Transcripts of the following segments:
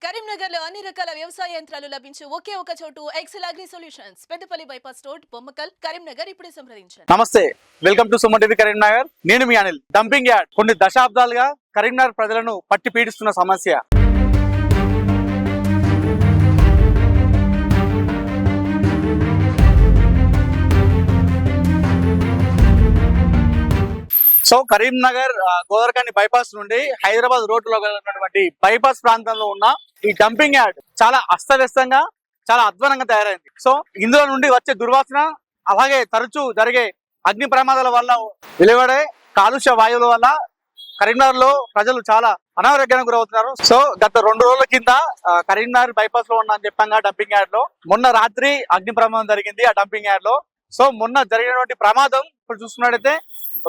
కరీంనగర్ లో అన్ని రకాల వ్యవసాయ యంత్రాలు లభించే ఒకే ఒక చోటు Excel Agri Solutions Peddapalli bypass road Bommakal Karimnagar. ఇప్పుడే సంప్రదించండి. నమస్తే, welcome to Suman TV Karimnagar. నేను మీ అనిల్. డంపింగ్ యార్డ్ కొన్ని దశాబ్దాలుగా కరీంనగర్ ప్రజలను పట్టి పీడిస్తున్న సమస్య. సో కరీంనగర్ గోదర్కని బైపాస్ నుండి హైదరాబాద్ రోడ్డులో ఉన్నటువంటి బైపాస్ ప్రాంతంలో ఉన్న ఈ డంపింగ్ యార్డ్ చాలా అస్తవ్యస్తంగా, చాలా అధ్వానంగా తయారైంది. సో ఇందులో నుండి వచ్చే దుర్వాసన, అలాగే తరచూ జరిగే అగ్ని ప్రమాదాల వల్ల వెలువడే కాలుష్య వాయువుల వల్ల కరీంనగర్ లో ప్రజలు చాలా అనారోగ్యానికి గురవుతున్నారు. సో గత 2 రోజుల కింద కరీంనగర్ బైపాస్ లో ఉన్నా అని చెప్పంగా డంపింగ్ యార్డ్ లో మొన్న రాత్రి అగ్ని ప్రమాదం జరిగింది ఆ డంపింగ్ యార్డ్ లో. సో మొన్న జరిగినటువంటి ప్రమాదం ఇప్పుడు చూసుకున్నట్టయితే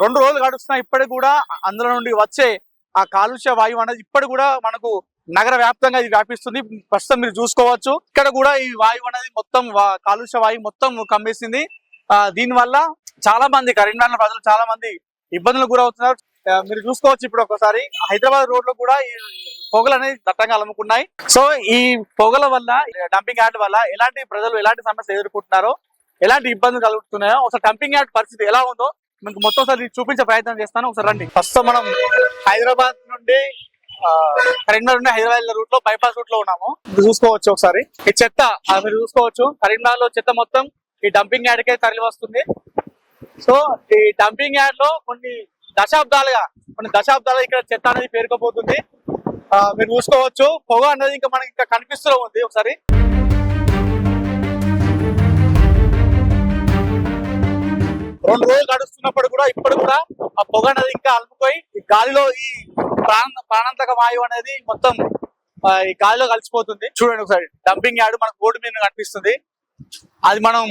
2 రోజులు గడుస్తున్నా ఇప్పటికి కూడా అందులో నుండి వచ్చే ఆ కాలుష్య వాయువు అనేది ఇప్పటికి కూడా మనకు నగర వ్యాప్తంగా ఇది వ్యాపిస్తుంది. ప్రస్తుతం మీరు చూసుకోవచ్చు, ఇక్కడ కూడా ఈ వాయువు అనేది మొత్తం కాలుష్య వాయువు మొత్తం కమ్మేసింది. దీని వల్ల చాలా మంది కరీంనగర్ ప్రజలు చాలా మంది ఇబ్బందులకు గురవుతున్నారు. మీరు చూసుకోవచ్చు, ఇప్పుడు ఒకసారి హైదరాబాద్ రోడ్ లో కూడా ఈ పొగలు అనేది దట్టంగా అలుముకున్నాయి. సో ఈ పొగల వల్ల, డంపింగ్ యార్డ్ వల్ల ఎలాంటి ప్రజలు ఎలాంటి సమస్యలు ఎదుర్కొంటున్నారో, ఎలాంటి ఇబ్బందులు కలుగుతున్నాయో, ఒకసారి డంపింగ్ యార్డ్ పరిస్థితి ఎలా ఉందో మీకు మొత్తం సారి చూపించే ప్రయత్నం చేస్తాను. ఒకసారి రండి. ప్రస్తుతం మనం హైదరాబాద్ నుండి కరీంనగర్ నుండి హైదరాబాద్ రూట్ లో బైపాస్ రూట్ లో ఉన్నాము. మీరు చూసుకోవచ్చు ఒకసారి ఈ చెత్త, మీరు చూసుకోవచ్చు కరీంనగర్ లో చెత్త మొత్తం ఈ డంపింగ్ యార్డ్ కే తరలి వస్తుంది. సో ఈ డంపింగ్ యార్డ్ లో కొన్ని దశాబ్దాలుగా ఇక్కడ చెత్త అనేది పేరుకోబోతుంది. మీరు చూసుకోవచ్చు, పొగ అనేది ఇంకా మనకి ఇంకా కనిపిస్తూ ఉంది. ఒకసారి రెండు రోజులు గడుస్తున్నప్పుడు కూడా ఇప్పుడు కూడా ఆ పొగ అనేది ఇంకా అలుముపోయి ఈ గాలిలో ఈ ప్రాణాంతక వాయువు అనేది మొత్తం ఈ గాలిలో కలిసిపోతుంది. చూడండి ఒకసారి, డంపింగ్ యార్డ్ మనకు బోర్డు మీద కనిపిస్తుంది. అది మనం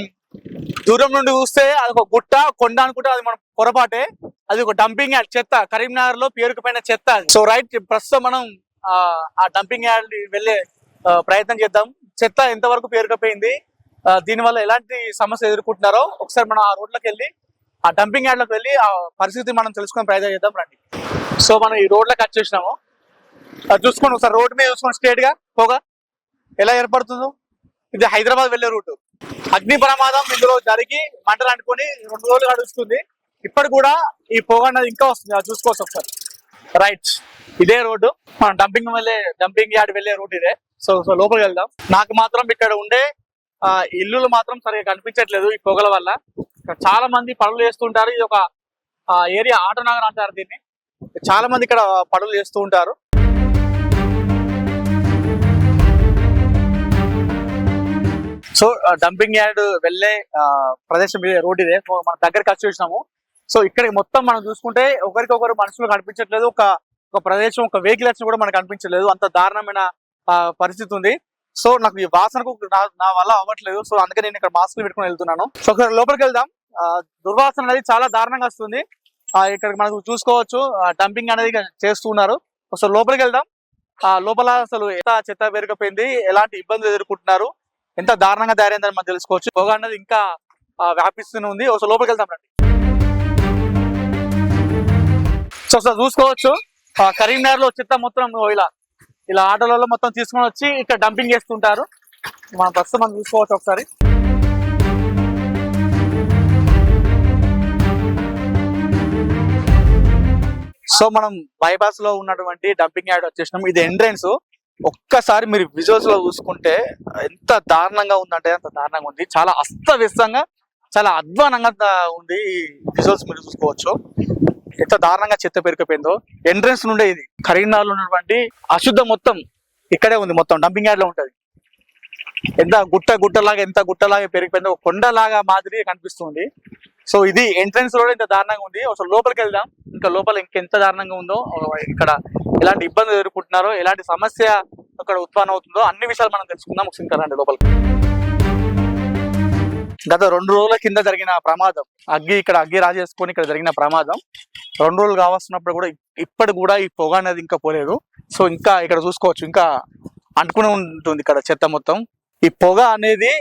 దూరం నుండి చూస్తే అది ఒక గుట్ట, కొండ అనుకుంటే అది మన పొరపాటే. అది ఒక డంపింగ్ యార్డ్, చెత్త, కరీంనగర్ లో పేరుకుపోయిన చెత్త. సో రైట్, ప్రస్తుతం మనం ఆ డంపింగ్ యార్డ్ వెళ్లే ప్రయత్నం చేద్దాం. చెత్త ఎంతవరకు పేరుకుపోయింది, దీనివల్ల ఎలాంటి సమస్య ఎదుర్కొంటున్నారో ఒకసారి మనం ఆ రోడ్లోకి వెళ్ళి ఆ డంపింగ్ యార్డ్ లోకి వెళ్ళి ఆ పరిస్థితి మనం తెలుసుకునే ప్రయత్నం చేద్దాం. రండి. సో మనం ఈ రోడ్లోకి వచ్చేసినాము. చూసుకోండి ఒకసారి, రోడ్డు మీద చూసుకోండి స్ట్రేట్ గా పొగ ఎలా ఏర్పడుతుందో. ఇది హైదరాబాద్ వెళ్లే రూట్. అగ్ని ప్రమాదం ఇందులో జరిగి మంటలు అంటుకొని 2 రోజులు గడుస్తుంది. ఇప్పటి కూడా ఈ పొగ అన్నది ఇంకా వస్తుంది, అది చూసుకోవచ్చు ఒకసారి. రైట్, ఇదే రోడ్డు, మనం డంపింగ్ యార్డ్ వెళ్లే రూట్ ఇదే. సో లోపలికి వెళ్దాం. నాకు మాత్రం ఇక్కడ ఉండే ఇల్లులు మాత్రం సరిగా కనిపించట్లేదు ఈ పొగల వల్ల. చాలా మంది పనులు చేస్తుంటారు. ఇది ఒక ఏరియా, ఆటో నగర్ అంటారు దీన్ని. చాలా మంది ఇక్కడ పనులు చేస్తూ ఉంటారు. సో డంపింగ్ యార్డ్ వెళ్లే ప్రదేశం ఇదే, రోడ్ ఇదే. మన దగ్గరికి వచ్చి చూసినాము. సో ఇక్కడ మొత్తం మనం చూసుకుంటే ఒకరికొకరు మనుషులు కనిపించట్లేదు. ఒక ప్రదేశం, ఒక వెహికల్స్ కూడా మనకు కనిపించలేదు. అంత దారుణమైన పరిస్థితి ఉంది. సో నాకు ఈ వాసనకు నా వల్ల అవ్వట్లేదు. సో అందుకే నేను ఇక్కడ మాస్కులు పెట్టుకుని వెళ్తున్నాను. సో ఒకసారి లోపలికి వెళ్దాం. దుర్వాసన అనేది చాలా దారుణంగా వస్తుంది. ఇక్కడ మనకు చూసుకోవచ్చు డంపింగ్ అనేది చేస్తున్నారు. ఒకసారి లోపలికి వెళ్దాం. లోపల అసలు ఎంత చెత్త పెరిగిపోయింది, ఎలాంటి ఇబ్బందులు ఎదుర్కొంటున్నారు, ఎంత దారుణంగా తయారైందని మనం తెలుసుకోవచ్చు. పొగ అనేది ఇంకా వ్యాపిస్తూనే ఉంది. ఒకసారి లోపలికి వెళ్దాం రండి. సో ఒకసారి చూసుకోవచ్చు, కరీంనగర్ లో చెత్త మొత్తం ఇలా ఆటోలలో మొత్తం తీసుకొని వచ్చి ఇక్కడ డంపింగ్ చేస్తుంటారు. మనం ప్రస్తుతం మనం చూసుకోవచ్చు ఒకసారి. సో మనం బైపాస్ లో ఉన్నటువంటి డంపింగ్ యార్డ్ వచ్చేసినాం. ఇది ఎంట్రెన్స్. ఒక్కసారి మీరు విజువల్స్ లో చూసుకుంటే ఎంత దారుణంగా ఉందంటే అంత దారుణంగా ఉంది. చాలా అస్తవ్యస్తంగా, చాలా అధ్వానంగా ఉంది. ఈ విజువల్స్ మీరు చూసుకోవచ్చు ఎంత దారుణంగా చెత్త పెరిగిపోయిందో. ఎంట్రెన్స్ నుండే ఇది కరీంనగర్ లో ఉన్నటువంటి అశుద్ధం మొత్తం ఇక్కడే ఉంది. మొత్తం డంపింగ్ యార్డ్ లో ఉంటది. ఎంత గుట్టలాగా పెరిగిపోయిందో, కొండలాగా మాదిరి కనిపిస్తుంది. సో ఇది ఎంట్రెన్స్ రోడ్ ఇంత దారుణంగా ఉంది. అసలు లోపలికి వెళ్దాం. ఇంకా లోపల ఇంకెంత దారుణంగా ఉందో, ఇక్కడ ఎలాంటి ఇబ్బందులు ఎదుర్కొంటున్నారో, ఎలాంటి సమస్య అక్కడ ఉత్పన్నం అవుతుందో అన్ని విషయాలు మనం తెలుసుకుందాం. ఒకసారి రండి లోపలికి. గత 2 రోజుల కింద జరిగిన ప్రమాదం, ఇక్కడ అగ్గి రాజేసుకొని ఇక్కడ జరిగిన ప్రమాదం 2 రోజులు కావస్తున్నప్పుడు కూడా ఇప్పటి కూడా ఈ పొగ అనేది ఇంకా పోలేదు. సో ఇంకా ఇక్కడ చూసుకోవచ్చు, ఇంకా అంటుకుని ఉంటుంది ఇక్కడ చెత్త మొత్తం. ఈ పొగ అనేది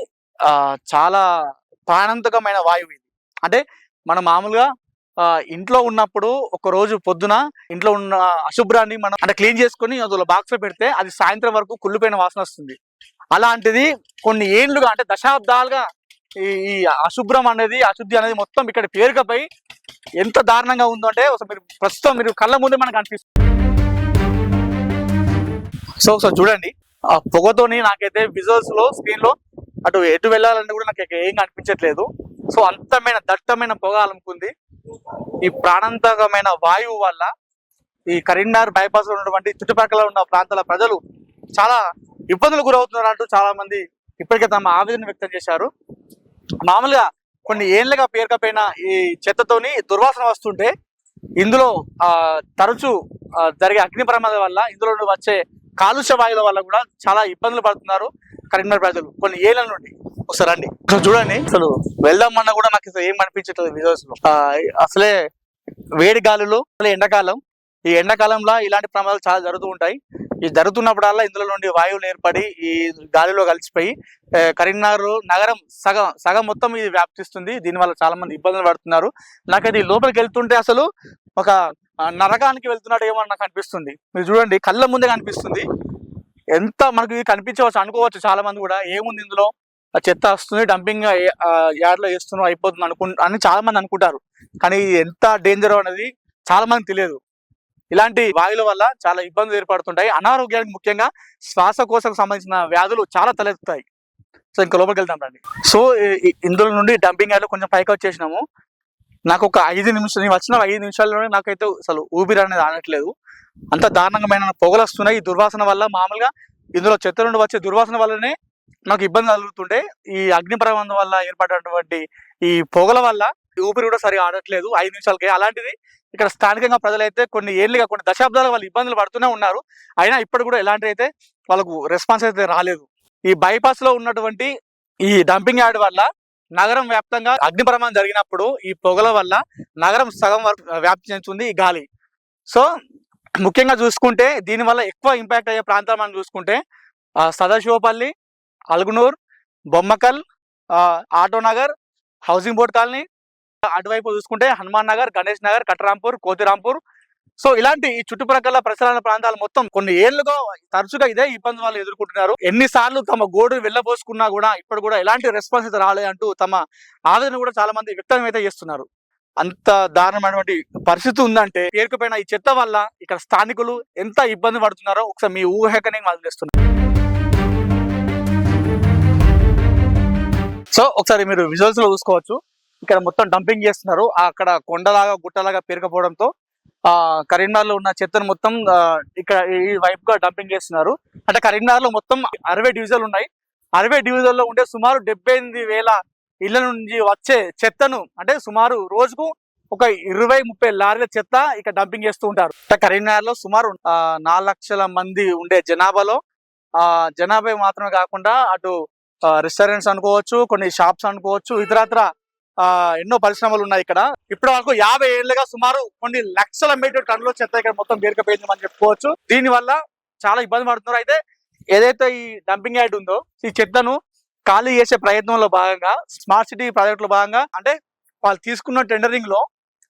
చాలా ప్రాణాంతకమైన వాయువు ఇది. అంటే మనం మామూలుగా ఇంట్లో ఉన్నప్పుడు ఒక రోజు పొద్దున ఇంట్లో ఉన్న అశుభ్రాన్ని మనం అంటే క్లీన్ చేసుకొని అందులో బాక్స్ లో పెడితే అది సాయంత్రం వరకు కుళ్ళిపోయిన వాసన వస్తుంది. అలాంటిది కొన్ని ఏండ్లుగా అంటే దశాబ్దాలుగా ఈ అశుభ్రం అనేది అశుద్ధి అనేది మొత్తం ఇక్కడ పేరుకపై ఎంత దారుణంగా ఉందో అంటే మీరు ప్రస్తుతం మీరు కళ్ళ ముందే మనకు అనిపిస్తుంది. సో చూడండి ఆ పొగతోని నాకైతే విజువల్స్ లో స్క్రీన్ లో ఎటు వెళ్ళాలని కూడా నాకు ఏం కనిపించట్లేదు. సో దట్టమైన పొగ అలుముకుంది. ఈ ప్రాణాంతకమైన వాయువు వల్ల ఈ కరీంనగర్ బైపాస్ లో ఉన్నటువంటి చుట్టుపక్కల ఉన్న ప్రాంతాల ప్రజలు చాలా ఇబ్బందులు గురవుతున్నారు అంటూ చాలా మంది ఇప్పటికే తమ ఆవేదన వ్యక్తం చేశారు. మామూలుగా కొన్ని ఏళ్లుగా పేరుకపోయిన ఈ చెత్తతోని దుర్వాసన వస్తుంటే ఇందులో తరచూ జరిగే అగ్ని ప్రమాదం వల్ల ఇందులో వచ్చే కాలుష్య వాయువుల వల్ల కూడా చాలా ఇబ్బందులు పడుతున్నారు కరీంనగర్ ప్రజలు కొన్ని ఏళ్ల నుండి. ఒకసారి రండి చూడండి, అసలు వెళ్దామన్నా కూడా నాకు ఏం అనిపించట్లేదు విజువల్స్ లో. అసలే వేడి గాలులు, ఎండాకాలం, ఈ ఎండాకాలంలో ఇలాంటి ప్రమాదాలు చాలా జరుగుతూ ఉంటాయి. ఈ జరుగుతున్నప్పుడల్లా ఇందులో నుండి వాయువులు ఏర్పడి ఈ గాలిలో కలిసిపోయి కరీంనగర్ నగరం సగం మొత్తం ఇది వ్యాప్తిస్తుంది. దీనివల్ల చాలా మంది ఇబ్బందులు పడుతున్నారు. నాకైతే లోపలికి వెళ్తుంటే అసలు ఒక నరకానికి వెళ్తున్నట్టు ఏమో నాకు అనిపిస్తుంది. మీరు చూడండి, కళ్ళ ముందే కనిపిస్తుంది. ఎంత మనకు ఇది కనిపించవచ్చు అనుకోవచ్చు చాలా మంది కూడా, ఏముంది ఇందులో చెత్త వస్తుంది డంపింగ్ యార్డ్ లో వేస్తున్నాం అయిపోతుంది అని చాలా మంది అనుకుంటారు. కానీ ఎంత డేంజర్ అనేది చాలా మంది తెలియదు. ఇలాంటి వాయువుల వల్ల చాలా ఇబ్బందులు ఏర్పడుతుంటాయి. అనారోగ్యానికి ముఖ్యంగా శ్వాసకోశకు సంబంధించిన వ్యాధులు చాలా తలెత్తుతాయి. సో ఇంకా లోపలికి వెళ్తాం రండి. సో ఇందులో నుండి డంపింగ్ యార్డ్ లో కొంచెం పైకి వచ్చేసినాము. నాకు ఒక 5 నిమిషాలు, నేను వచ్చిన 5 నిమిషాల్లోనే నాకైతే అసలు ఊపిరి అనేది ఆనట్లేదు. అంత దారుణంగా పొగలు వస్తున్నాయి ఈ దుర్వాసన వల్ల. మామూలుగా ఇందులో చెత్త నుండి వచ్చే దుర్వాసన వల్లనే నాకు ఇబ్బంది కలుగుతుంటే ఈ అగ్ని ప్రమాదం వల్ల ఏర్పడినటువంటి ఈ పొగల వల్ల ఊపిరి కూడా సరిగా ఆడట్లేదు 5 నిమిషాలకి. అలాంటిది ఇక్కడ స్థానికంగా ప్రజలైతే కొన్ని ఏళ్ళుగా కొన్ని దశాబ్దాలుగా వాళ్ళు ఇబ్బందులు పడుతూనే ఉన్నారు. అయినా ఇప్పుడు కూడా ఎలాంటి అయితే వాళ్ళకు రెస్పాన్స్ అయితే రాలేదు. ఈ బైపాస్ లో ఉన్నటువంటి ఈ డంపింగ్ యార్డ్ వల్ల నగరం వ్యాప్తంగా అగ్ని ప్రమాదం జరిగినప్పుడు ఈ పొగల వల్ల నగరం సగం వరకు వ్యాప్తి చెందుతుంది ఈ గాలి. సో ముఖ్యంగా చూసుకుంటే దీనివల్ల ఎక్కువ ఇంపాక్ట్ అయ్యే ప్రాంతాలు మనం చూసుకుంటే Sadasivapalli, Algunur, Bommakal, Autonagar, housing board colony, అటువైపు చూసుకుంటే హనుమాన్ నగర్, గణేష్ నగర్, కట్రాంపూర్, కోతిరాంపూర్. సో ఇలాంటి ఈ చుట్టుప్రక్కల పరిసరాల ప్రాంతాలు మొత్తం కొన్ని ఏళ్లుగా తరచుగా ఇదే ఇబ్బంది వాళ్ళు ఎదుర్కొంటున్నారు. ఎన్నిసార్లు తమ గోడు వెళ్ళబోసుకున్నా కూడా ఇప్పుడు కూడా ఎలాంటి రెస్పాన్స్ అయితే రాలేదంటూ తమ ఆవేదన కూడా చాలా మంది వ్యక్తం అయితే చేస్తున్నారు. అంత దారుణమైనటువంటి పరిస్థితి ఉందంటే పేరుకుపోయిన ఈ చెత్త వల్ల ఇక్కడ స్థానికులు ఎంత ఇబ్బంది పడుతున్నారో ఒకసారి మీ ఊహకనే వదిలేస్తున్నారు. సో ఒకసారి మీరు విజువల్స్ లో చూసుకోవచ్చు, ఇక్కడ మొత్తం డంపింగ్ చేస్తున్నారు. అక్కడ కొండలాగా గుట్టలాగా పేరుకపోవడంతో కరీంనగర్ లో ఉన్న చెత్తను మొత్తం ఇక్కడ ఈ వైపుగా డంపింగ్ చేస్తున్నారు. అంటే కరీంనగర్ లో మొత్తం 60 డివిజన్లు ఉన్నాయి. 60 డివిజన్ లో ఉండే సుమారు 78,000 ఇళ్ల నుంచి వచ్చే చెత్తను అంటే సుమారు రోజుకు ఒక 20-30 లారీల చెత్త ఇక్కడ డంపింగ్ చేస్తూ ఉంటారు. కరీంనగర్ లో సుమారు 4 లక్షల మంది ఉండే జనాభాలో జనాభా మాత్రమే కాకుండా అటు రెస్టారెంట్స్ అనుకోవచ్చు, కొన్ని షాప్స్ అనుకోవచ్చు, ఇతరత్ర ఎన్నో పరిశ్రమలు ఉన్నాయి ఇక్కడ. ఇప్పటి వరకు 50 ఏళ్లుగా సుమారు కొన్ని లక్షల మీటర్ టన్నుల చెత్త ఇక్కడ మొత్తం పేరుకుపోయింది అని చెప్పుకోవచ్చు. దీని వల్ల చాలా ఇబ్బంది పడుతున్నారు. అయితే ఏదైతే ఈ డంపింగ్ యార్డ్ ఉందో ఈ చెత్తను ఖాళీ చేసే ప్రయత్నంలో భాగంగా స్మార్ట్ సిటీ ప్రాజెక్ట్ లో భాగంగా అంటే వాళ్ళు తీసుకున్న టెండరింగ్ లో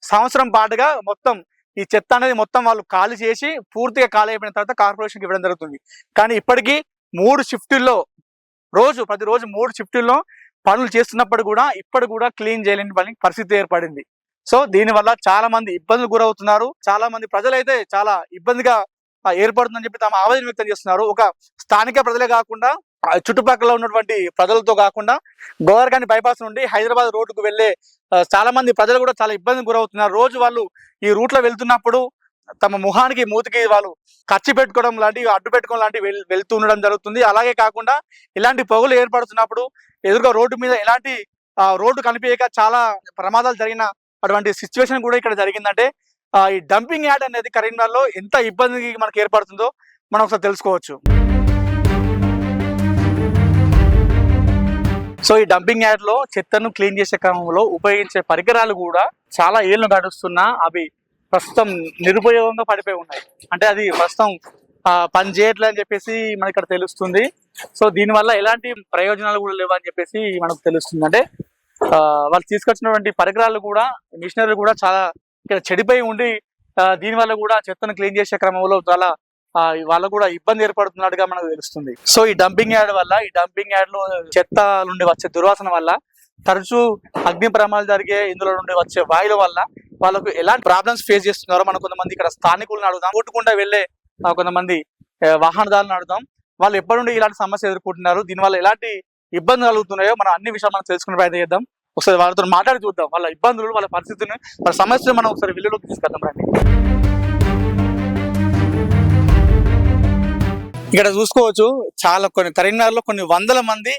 సంవత్సరం పాటుగా మొత్తం ఈ చెత్త అనేది మొత్తం వాళ్ళు ఖాళీ చేసి పూర్తిగా ఖాళీ అయిపోయిన తర్వాత కార్పొరేషన్కి ఇవ్వడం జరుగుతుంది. కానీ ఇప్పటికీ 3 షిఫ్టుల్లో ప్రతిరోజు 3 షిఫ్టుల్లో పనులు చేస్తున్నప్పుడు కూడా ఇప్పుడు కూడా క్లీన్ చేయలేని పరిస్థితి ఏర్పడింది. సో దీని వల్ల చాలా మంది ఇబ్బందులు గురవుతున్నారు. చాలా మంది ప్రజలైతే చాలా ఇబ్బందిగా ఏర్పడుతుందని చెప్పి తమ ఆవేదన వ్యక్తం చేస్తున్నారు. ఒక స్థానిక ప్రజలే కాకుండా చుట్టుపక్కల ఉన్నటువంటి ప్రజలతో కాకుండా గోదావరిఖని బైపాస్ నుండి హైదరాబాద్ రోడ్డుకు వెళ్లే చాలా మంది ప్రజలు కూడా చాలా ఇబ్బంది గురవుతున్నారు. రోజు వాళ్ళు ఈ రూట్ లో వెళ్తున్నప్పుడు తమ ముఖానికి మూతికి వాళ్ళు ఖర్చు పెట్టుకోవడం లాంటివి అడ్డు పెట్టుకోవడం లాంటివి వెళ్తూ ఉండడం జరుగుతుంది. అలాగే కాకుండా ఇలాంటి పొగలు ఏర్పడుతున్నప్పుడు ఎదురుగా రోడ్డు మీద ఎలాంటి రోడ్డు కనిపించక చాలా ప్రమాదాలు జరిగిన అటువంటి సిచ్యువేషన్ కూడా ఇక్కడ జరిగిందంటే ఈ డంపింగ్ యార్డ్ అనేది కరీంనగర్ లో ఎంత ఇబ్బంది మనకు ఏర్పడుతుందో మనం ఒకసారి తెలుసుకోవచ్చు. సో ఈ డంపింగ్ యార్డ్ లో చెత్తను క్లీన్ చేసే క్రమంలో ఉపయోగించే పరికరాలు కూడా చాలా ఏళ్ళు గడుస్తున్నా అవి ప్రస్తుతం నిరుపయోగంగా పడిపోయి ఉన్నాయి. అంటే అది ప్రస్తుతం పని చేయట్లే అని చెప్పేసి మనకి ఇక్కడ తెలుస్తుంది. సో దీనివల్ల ఎలాంటి ప్రయోజనాలు కూడా లేవు అని చెప్పేసి మనకు తెలుస్తుంది. అంటే వాళ్ళు తీసుకొచ్చినటువంటి పరికరాలు కూడా మిషనరీ కూడా చాలా ఇక్కడ చెడిపోయి ఉండి దీని వల్ల కూడా చెత్తను క్లీన్ చేసే క్రమంలో చాలా వాళ్ళకు కూడా ఇబ్బంది ఏర్పడుతున్నట్టుగా మనకు తెలుస్తుంది. సో ఈ డంపింగ్ యార్డ్ వల్ల ఈ డంపింగ్ యార్డ్ లో చెత్త నుండి వచ్చే దుర్వాసన వల్ల తరచూ అగ్ని ప్రమాదాలు జరిగే, ఇందులో నుండి వచ్చే వాయువుల వల్ల వాళ్ళకు ఎలాంటి ప్రాబ్లమ్స్ ఫేస్ చేస్తున్నారో మనం కొంతమంది ఇక్కడ స్థానికులను అడుగుదాం. కొట్టుకుండా వెళ్లే కొంతమంది వాహనదారులను అడుగుదాం. వాళ్ళు ఎప్పటి నుండి ఇలాంటి సమస్య ఎదుర్కొంటున్నారు, దీనివల్ల ఎలాంటి ఇబ్బందులు కలుగుతున్నాయో మనం అన్ని విషయాలు మనం తెలుసుకునే ప్రయత్నం చేద్దాం. ఒకసారి వాళ్ళతో మాట్లాడి చూద్దాం, వాళ్ళ ఇబ్బందులు, వాళ్ళ పరిస్థితిని, వాళ్ళ సమస్యలు మనం ఒకసారి వెలుగులోకి తీసుకెళ్దాం రండి. ఇక్కడ చూసుకోవచ్చు చాలా కరీంనగర్లో కొన్ని వందల మంది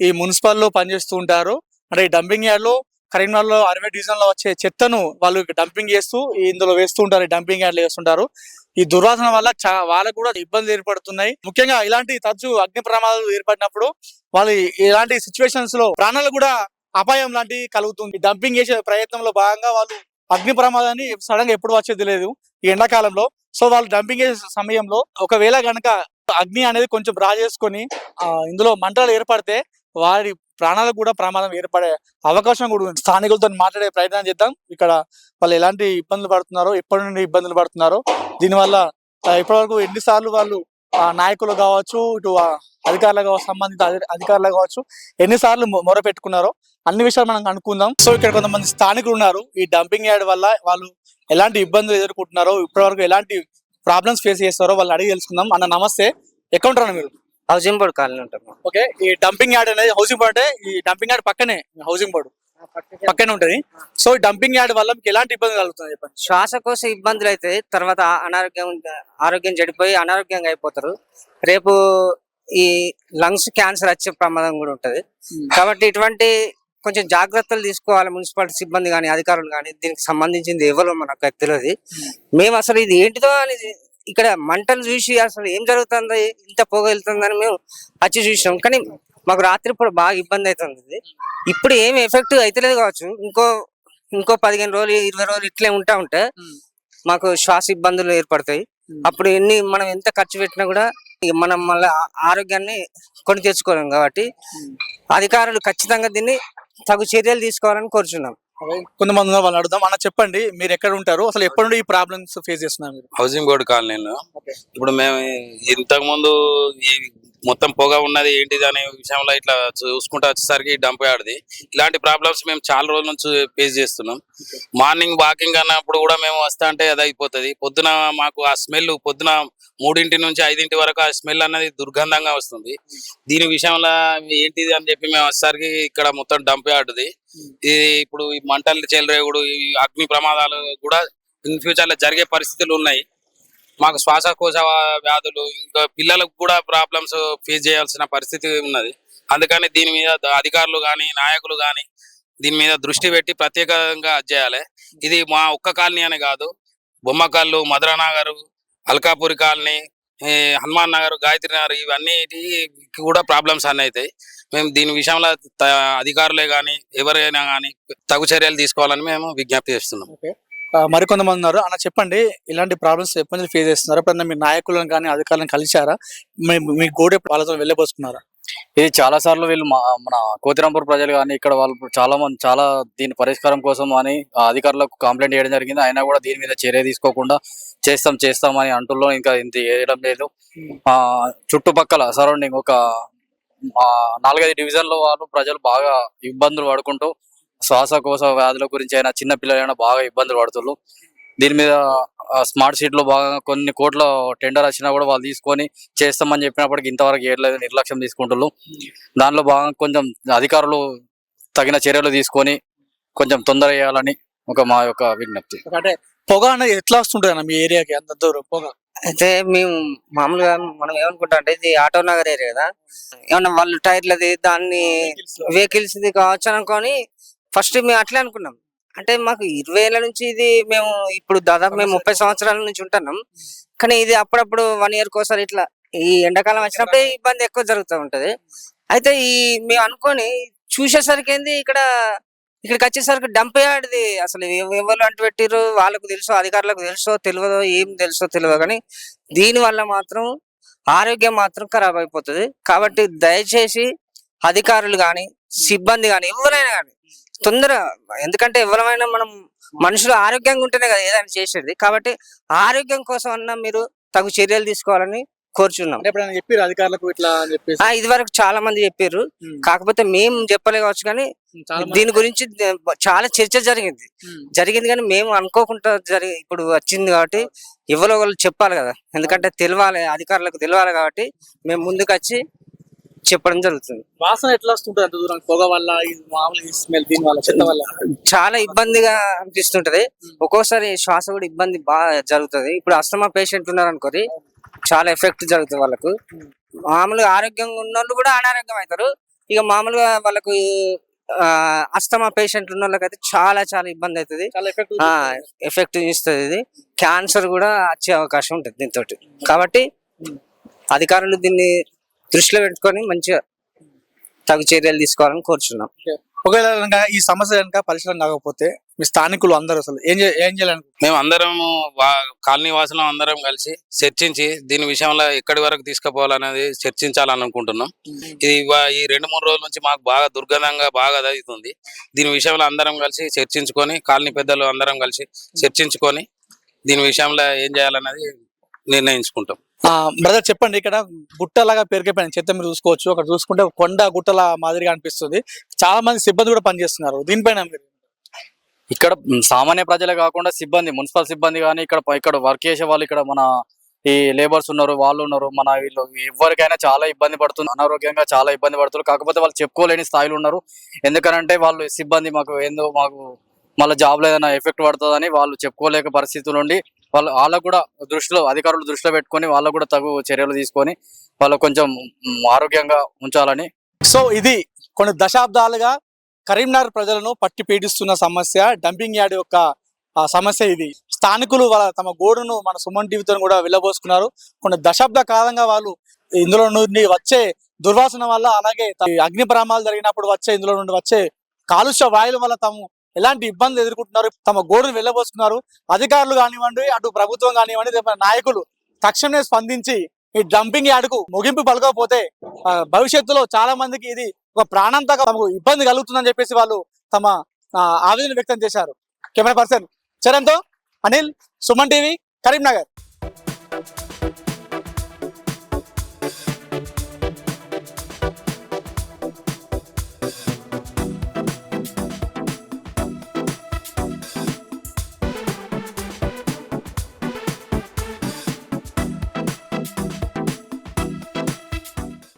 ఈ మున్సిపల్లో పనిచేస్తూ ఉంటారు. అంటే ఈ డంపింగ్ యార్డ్ లో కరీంనగర్లో 60 డివిజన్ లో వచ్చే చెత్తను వాళ్ళు డంపింగ్ చేస్తూ ఇందులో వేస్తూ ఉంటారు, డంపింగ్ యార్డ్ లో వేస్తుంటారు. ఈ దుర్వాసన వల్ల వాళ్ళకు కూడా ఇబ్బందులు ఏర్పడుతున్నాయి. ముఖ్యంగా ఇలాంటి తరచు అగ్ని ప్రమాదాలు ఏర్పడినప్పుడు వాళ్ళు ఇలాంటి సిచ్యువేషన్స్ లో ప్రాణాలు కూడా అపాయం లాంటివి కలుగుతుంది. డంపింగ్ చేసే ప్రయత్నంలో భాగంగా వాళ్ళు అగ్ని ప్రమాదాన్ని సడన్ గా ఎప్పుడు వచ్చేది లేదు ఈ ఎండాకాలంలో. సో వాళ్ళు డంపింగ్ చేసే సమయంలో ఒకవేళ గనక అగ్ని అనేది కొంచెం రా చేసుకొని ఇందులో మంటలు ఏర్పడితే వారి ప్రాణాలకు కూడా ప్రమాదం ఏర్పడే అవకాశం కూడా ఉంది. స్థానికులతో మాట్లాడే ప్రయత్నం చేద్దాం. ఇక్కడ వాళ్ళు ఎలాంటి ఇబ్బందులు పడుతున్నారో, ఎప్పటి నుండి ఇబ్బందులు పడుతున్నారో, దీనివల్ల ఇప్పటివరకు ఎన్నిసార్లు వాళ్ళు నాయకులు కావచ్చు, ఇటు అధికారులు కావచ్చు, సంబంధిత అధికారులు కావచ్చు, ఎన్నిసార్లు మొర పెట్టుకున్నారో అన్ని విషయాలు మనం అనుకుందాం. సో ఇక్కడ కొంతమంది స్థానికులు ఉన్నారు. ఈ డంపింగ్ యార్డ్ వల్ల వాళ్ళు ఎలాంటి ఇబ్బందులు ఎదుర్కొంటున్నారో, ఇప్పటివరకు ఎలాంటి ప్రాబ్లమ్స్ ఫేస్ చేస్తారో వాళ్ళు అడిగి తెలుసుకుందాం. అన్న నమస్తే, ఎక్కడ ఉంటారు మీరు? హౌసింగ్ బోర్డు కాలనీ ఉంటాం. ఓకే, ఈ డంపింగ్ యార్డ్ అనేది హౌసింగ్ బోర్డ్ అంటే ఈ డంపింగ్ యార్డ్ పక్కనే హౌసింగ్ బోర్డు పక్కనే ఉంటది. సో ఈ డంపింగ్ యార్డ్ వల్ల మీకు ఎలాంటి ఇబ్బంది కలుగుతుంది చెప్పండి. శ్వాసకోశ ఇబ్బందులు అయితే, తర్వాత ఆరోగ్యం చెడిపోయి అనారోగ్యంగా అయిపోతారు. రేపు ఈ లంగ్స్ క్యాన్సర్ వచ్చే ప్రమాదం కూడా ఉంటది. కాబట్టి ఇటువంటి కొంచెం జాగ్రత్తలు తీసుకోవాలి మున్సిపాలిటీ సిబ్బంది కానీ, అధికారులు కానీ. దీనికి సంబంధించింది ఎవరో మనకు తెలియదు. మేము అసలు ఇది ఏంటిదో అనేది ఇక్కడ మంటలు చూసి అసలు ఏం జరుగుతుందో, ఇంత పొగ వెళ్తుందని మేము వచ్చి చూసాం. కానీ మాకు రాత్రిపూట బాగా ఇబ్బంది అవుతుంది. ఇప్పుడు ఏమి ఎఫెక్ట్ అవుతలేదు కావచ్చు. ఇంకో 15 రోజులు 20 రోజులు ఇట్లే ఉంటే మాకు శ్వాస ఇబ్బందులు ఏర్పడతాయి. అప్పుడు మనం ఎంత ఖర్చు పెట్టినా కూడా మనం మళ్ళీ ఆరోగ్యాన్ని కొని తెచ్చుకోలేం. కాబట్టి అధికారులు ఖచ్చితంగా దీన్ని తగు చర్యలు తీసుకోవాలని కోరుచున్నాం. కొంతమంది వాళ్ళు అడుగుదాం. అన్న చెప్పండి, మీరు ఎక్కడ ఉంటారు, అసలు ఎప్పటి నుండి ఈ ప్రాబ్లమ్స్ ఫేస్ చేస్తున్నారు? హౌసింగ్ బోర్డు కాలనీలో. ఇప్పుడు మేము ఇంతకు ముందు ఈ మొత్తం పొగ ఉన్నది ఏంటిది అనే విషయంలో ఇట్లా చూసుకుంటూ వచ్చేసరికి డంప్ యార్డ్ది ఇలాంటి ప్రాబ్లమ్స్ మేము చాలా రోజుల నుంచి ఫేస్ చేస్తున్నాం. మార్నింగ్ వాకింగ్ అన్నప్పుడు కూడా మేము వస్తా అంటే అది అయిపోతుంది. పొద్దున మాకు ఆ స్మెల్ పొద్దున 3 నుంచి 5 వరకు ఆ స్మెల్ అనేది దుర్గంధంగా వస్తుంది. దీని విషయంలో ఏంటిది అని చెప్పి మేము వచ్చేసరికి ఇక్కడ మొత్తం డంప్ యార్డ్ది ఇది ఇప్పుడు ఈ మంటలు చెలరేగుడు, ఈ అగ్ని ప్రమాదాలు కూడా ఇన్ ఫ్యూచర్ లో జరిగే పరిస్థితులు ఉన్నాయి. మాకు శ్వాసకోశ వ్యాధులు, ఇంకా పిల్లలకు కూడా ప్రాబ్లమ్స్ ఫేస్ చేయాల్సిన పరిస్థితి ఉన్నది. అందుకని దీని మీద అధికారులు కానీ, నాయకులు కానీ దీని మీద దృష్టి పెట్టి ప్రత్యేకంగా చేయాలి. ఇది మా ఒక్క కాలనీ అని కాదు, బొమ్మకల్లు, మధురానగర్, అల్కాపూరి కాలనీ, హనుమాన్ నగర్, గాయత్రి నగర్, ఇవన్నీ కూడా ప్రాబ్లమ్స్ అన్నీ అవుతాయి. మేము దీని విషయంలో అధికారులే కానీ ఎవరైనా కానీ తగు చర్యలు తీసుకోవాలని మేము విజ్ఞప్తి చేస్తున్నాం. మరికొంతమంది ఉన్నారు. అన్న చెప్పండి, ఇలాంటి ప్రాబ్లమ్స్ ఎప్పటి ఫేస్ చేస్తున్నారు? ఎప్పుడన్నా మీ నాయకులను కానీ అధికారులను కలిశారా? మీ గోడే వాళ్ళతో వెళ్ళబోసుకున్నారా? ఇది చాలా సార్లు వీళ్ళు మన కోతిరాంపూర్ ప్రజలు కానీ ఇక్కడ వాళ్ళు చాలా దీని పరిష్కారం కోసం అని అధికారులకు కంప్లైంట్ చేయడం జరిగింది. అయినా కూడా దీని మీద చర్య తీసుకోకుండా చేస్తాం అని అంటుల్లో ఇంకా ఇంత చేయడం లేదు. చుట్టుపక్కల సరౌండింగ్ ఒక 4-5 డివిజన్లో వాళ్ళు ప్రజలు బాగా ఇబ్బందులు పడుకుంటూ శ్వాసకోశ వ్యాధుల గురించి అయినా, చిన్న పిల్లలైనా బాగా ఇబ్బందులు పడుతున్నారు. దీని మీద స్మార్ట్ సిటీలో భాగంగా కొన్ని కోట్ల టెండర్ వచ్చినా కూడా వాళ్ళు తీసుకొని చేస్తామని చెప్పినప్పటికీ ఇంతవరకు ఏర్లేదు, నిర్లక్ష్యం తీసుకుంటున్నారు. దానిలో భాగంగా కొంచెం అధికారులు తగిన చర్యలు తీసుకొని కొంచెం తొందర చేయాలని మా యొక్క విజ్ఞప్తి. అంటే పొగ అనేది ఎట్లా వస్తుంటుంది అన్న మీ ఏరియాకి? అంత దూరం పొగ అయితే మేము మామూలుగా మనం ఏమనుకుంటాం అంటే ఇది ఆటో నగర్ ఏరియా కదా, ఏమన్నా వాళ్ళు టైర్లది దాన్ని వెహికల్స్ కావచ్చు అనుకొని ఫస్ట్ మేము అట్లే అనుకున్నాం. అంటే మాకు 20 ఏళ్ళ నుంచి ఇది మేము ఇప్పుడు దాదాపు మేము 30 సంవత్సరాల నుంచి ఉంటున్నాం. కానీ ఇది అప్పుడప్పుడు 1 ఇయర్ కోసారి ఇట్లా ఈ ఎండాకాలం వచ్చినప్పుడే ఇబ్బంది ఎక్కువ జరుగుతూ ఉంటది. అయితే మేము అనుకొని చూసేసరికి ఏంది ఇక్కడికి వచ్చేసరికి డంప్ యార్డ్ది అసలు ఎవరు అంటు పెట్టిరు వాళ్ళకు తెలుసు, అధికారులకు తెలుసో తెలియదో, ఏం తెలుసో తెలియదు. కానీ దీని వల్ల మాత్రం ఆరోగ్యం మాత్రం ఖరాబ్ అయిపోతుంది. కాబట్టి దయచేసి అధికారులు కానీ, సిబ్బంది కానీ, ఎవరైనా కానీ తొందర, ఎందుకంటే ఎవరైనా మనం మనుషులు ఆరోగ్యంగా ఉంటేనే కదా ఏదైనా చేసేది. కాబట్టి ఆరోగ్యం కోసం అన్నా మీరు తగు చర్యలు తీసుకోవాలని కోరుచున్నాం. అంటే ఎప్పుడైనా చెప్పారు అధికారులకు ఇట్లా అని చెప్పేసి? ఇది వరకు చాలా మంది చెప్పారు, ఉమ్. కాకపోతే మేము చెప్పలే కావచ్చు, కానీ చాలా మంది- దీని గురించి చాలా చర్చ జరిగింది కానీ మేము అనుకోకుండా ఇప్పుడు వచ్చింది కాబట్టి ఎవరో ఒకరు చెప్పాలి కదా, ఎందుకంటే తెలియాలి, అధికారులకు తెలియాలి కాబట్టి మేము ముందుకు వచ్చి చెప్పడం జరుగుతుంది. వాసన ఎట్లా వస్తుంటది అంత దూరం? పొగ వల్ల, ఈ మామూలు స్మెల్, దీని వల్ల, చెత్త వల్ల చాలా ఇబ్బందిగా అనిపిస్తుంటది. ఒక్కోసారి శ్వాస కూడా ఇబ్బంది బాగా జరుగుతుంది. ఇప్పుడు అస్తమా పేషెంట్ ఉన్నారు అనుకోరి, చాలా ఎఫెక్ట్ జరుగుతుంది వాళ్ళకు. మామూలుగా ఆరోగ్యంగా ఉన్న వాళ్ళు కూడా అనారోగ్యం అవుతారు. ఇక మామూలుగా వాళ్ళకు అస్తమా పేషెంట్ ఉన్న వాళ్ళకైతే చాలా చాలా ఇబ్బంది అవుతుంది, చాలా ఎఫెక్ట్ ఎఫెక్ట్ ఇస్తుంది. ఇది క్యాన్సర్ కూడా వచ్చే అవకాశం ఉంటుంది దీంతో. కాబట్టి అధికారులు దీన్ని దృష్టిలో పెట్టుకొని మంచిగా తగు చర్యలు తీసుకోవాలని కోరుచున్నాం. ఒకవేళ కనుక ఈ సమస్య కనుక పరిష్కారం కాకపోతే మీ స్థానికులు అందరూ అసలు ఏం చేయాలనుకుంటున్నారు? మేము అందరం కాలనీ వాసులం అందరం కలిసి చర్చించి దీని విషయంలో ఎక్కడి వరకు తీసుకుపోవాలనేది చర్చించాలని అనుకుంటున్నాం. ఇది ఈ 2-3 రోజుల నుంచి మాకు బాగా దుర్గంధంగా బాగా అవుతుంది. దీని విషయంలో అందరం కలిసి చర్చించుకొని, కాలనీ పెద్దలు అందరం కలిసి చర్చించుకొని దీని విషయంలో ఏం చేయాలన్నది నిర్ణయించుకుంటాం. బ్రదర్ చెప్పండి, ఇక్కడ గుట్టలాగా పెరిగిపోయిన చెత్త మీరు చూసుకోవచ్చు. అక్కడ చూసుకుంటే కొండ గుట్టల మాదిరిగా అనిపిస్తుంది. చాలా మంది సిబ్బంది కూడా పనిచేస్తున్నారు దీనిపైన. మీరు ఇక్కడ సామాన్య ప్రజలే కాకుండా సిబ్బంది, మున్సిపల్ సిబ్బంది కానీ ఇక్కడ వర్క్ చేసే వాళ్ళు, ఇక్కడ మన ఈ లేబర్స్ ఉన్నారు, వాళ్ళు ఉన్నారు, మన వీళ్ళు ఎవరికైనా చాలా ఇబ్బంది పడుతుంది, అనారోగ్యంగా చాలా ఇబ్బంది పడుతున్నారు. కాకపోతే వాళ్ళు చెప్పుకోలేని స్థాయిలో ఉన్నారు. ఎందుకనంటే వాళ్ళు సిబ్బంది మాకు మళ్ళీ జాబ్ లో ఏదైనా ఎఫెక్ట్ పడుతుందని వాళ్ళు చెప్పుకోలేక పరిస్థితులు ఉండి వాళ్ళకు కూడా అధికారులు దృష్టిలో పెట్టుకొని వాళ్ళకు కూడా తగు చర్యలు తీసుకొని వాళ్ళు కొంచెం ఆరోగ్యంగా ఉంచాలని. సో ఇది కొన్ని దశాబ్దాలుగా కరీంనగర్ ప్రజలను పట్టి పీడిస్తున్న సమస్య, డంపింగ్ యార్డ్ యొక్క సమస్య ఇది. స్థానికులు వాళ్ళ తమ గోడును మన సుమన్ టీవీతో కూడా వెళ్ళబోసుకున్నారు. కొన్ని దశాబ్ద కాలంగా వాళ్ళు ఇందులో నుండి వచ్చే దుర్వాసన వల్ల, అలాగే అగ్ని ప్రమాదాలు జరిగినప్పుడు ఇందులో నుండి వచ్చే కాలుష్య వాయువుల వల్ల తాము ఎలాంటి ఇబ్బందులు ఎదుర్కొంటున్నారు, తమ గోడును వెళ్ళబోసుకున్నారు. అధికారులు కానివ్వండి, అటు ప్రభుత్వం కానివ్వండి, నాయకులు తక్షణమే స్పందించి ఈ డంపింగ్ యార్డుకు ముగింపు పలకపోతే భవిష్యత్తులో చాలా మందికి ఇది ఒక ప్రాణాంతక ఇబ్బంది కలుగుతుందని చెప్పేసి వాళ్ళు తమ ఆవేదన వ్యక్తం చేశారు. కెమెరా పర్సన్ చరణ్తో అనిల్, సుమన్ టీవీ, కరీంనగర్.